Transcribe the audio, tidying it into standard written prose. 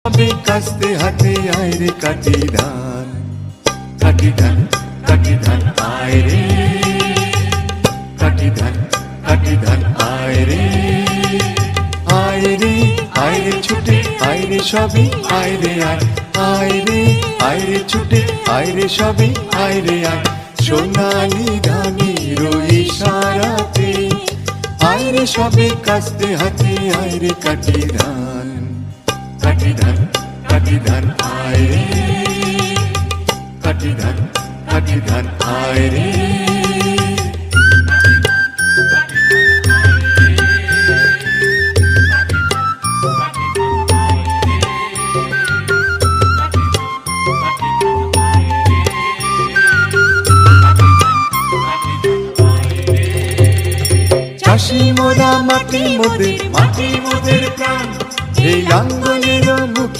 সবে কাস্তে হাতে আয় রে কাটি ধান, কাটি ধান, কাটি ধান আয় রে, কাটি ধান, কাটি ধান আয় রে, আয় রে, আয় রে ছুটে আয় রে সবে আয় রে আয়, আয় রে, আয় রে ছুটে আয় রে সবে আয় রে আয়, সোনালি ধানের ইশারাতে আয় রে সবে কাস্তে হাতে আয় রে কাটি ধান, কাটি ধান, কাটি ধান আয় রে, কাটি ধান, কাটি ধান আয় রে। চাষি মোরা মাটি মোদের, মাটি মোদের প্রাণ, এই লাঙ্গলের মুখ